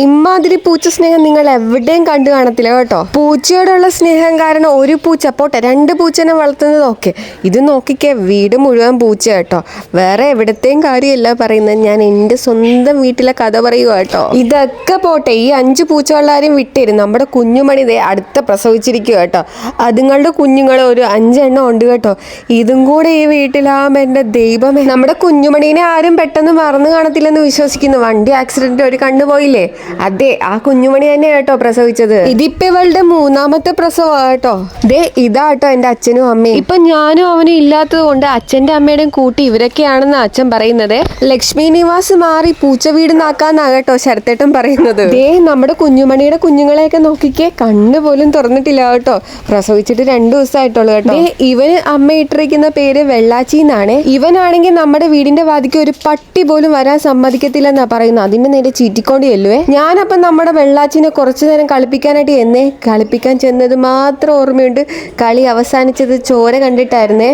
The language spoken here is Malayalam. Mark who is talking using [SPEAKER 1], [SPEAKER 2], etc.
[SPEAKER 1] ഇമ്മാതിരി പൂച്ച സ്നേഹം നിങ്ങൾ എവിടെയും കണ്ടു കാണത്തില്ല കേട്ടോ. പൂച്ചയോടുള്ള സ്നേഹം കാരണം ഒരു പൂച്ച പോട്ടെ 2 പൂച്ചനെ വളർത്തുന്നത് ഓക്കെ, ഇത് നോക്കിക്കേ വീട് മുഴുവൻ പൂച്ച കേട്ടോ. വേറെ എവിടത്തെയും കാര്യമല്ല പറയുന്നത്, ഞാൻ എൻ്റെ സ്വന്തം വീട്ടിലെ കഥ പറയുക കേട്ടോ. ഇതൊക്കെ പോട്ടെ, ഈ 5 പൂച്ചകളാരും വിട്ടേരും. നമ്മുടെ കുഞ്ഞുമണി ദേ അടുത്ത പ്രസവിച്ചിരിക്കുക കേട്ടോ. അതുങ്ങളുടെ കുഞ്ഞുങ്ങൾ ഒരു 5 എണ്ണം ഉണ്ട് കേട്ടോ. ഇതും കൂടെ ഈ വീട്ടിലാകുമ്പോൾ എൻ്റെ ദൈവമേ, നമ്മുടെ കുഞ്ഞുമണീനെ ആരും പെട്ടെന്ന് മറന്നു കാണത്തില്ലെന്ന് വിശ്വസിക്കുന്നു. വണ്ടി ആക്സിഡന്റ് ഒരു കണ്ണു പോയില്ലേ, അതെ ആ കുഞ്ഞുമണി തന്നെ കേട്ടോ പ്രസവിച്ചത്. ഇതിപ്പോ ഇവളുടെ 3ാമത്തെ പ്രസവം കേട്ടോ. ദേ ഇതാട്ടോ എന്റെ അച്ഛനും അമ്മയും. ഇപ്പൊ ഞാനും അവനും ഇല്ലാത്തത് കൊണ്ട് അച്ഛന്റെ അമ്മയുടെയും കൂട്ടി ഇവരൊക്കെയാണെന്ന് അച്ഛൻ പറയുന്നത്. ലക്ഷ്മി നിവാസ് മാറി പൂച്ച വീട് നാക്കാന്നാ കേട്ടോ ശരത്തേട്ടൻ പറയുന്നത്. ദേ നമ്മുടെ കുഞ്ഞുമണിയുടെ കുഞ്ഞുങ്ങളെയൊക്കെ നോക്കിക്കേ, കണ്ണു പോലും തുറന്നിട്ടില്ല കേട്ടോ. പ്രസവിച്ചിട്ട് 2 ദിവസമായിട്ടുള്ളൂ കേട്ടോ. ഇവന് അമ്മ ഇട്ടിരിക്കുന്ന പേര് വെള്ളാച്ചി എന്നാണ്. ഇവനാണെങ്കിൽ നമ്മുടെ വീടിന്റെ വാതിക്ക് ഒരു പട്ടി പോലും വരാൻ സമ്മതിക്കത്തില്ലെന്നാ പറയുന്നത്. അതിന്റെ നേരെ ചീറ്റിക്കൊണ്ട് ചെല്ലുവേ. ഞാനപ്പം നമ്മുടെ വെള്ളാച്ചിനെ കുറച്ചു നേരം കളിപ്പിക്കാനായിട്ട് കളിപ്പിക്കാൻ ചെന്നത് മാത്രം ഓർമ്മയുണ്ട്. കളി അവസാനിച്ചത് ചോര കണ്ടിട്ടായിരുന്നേ.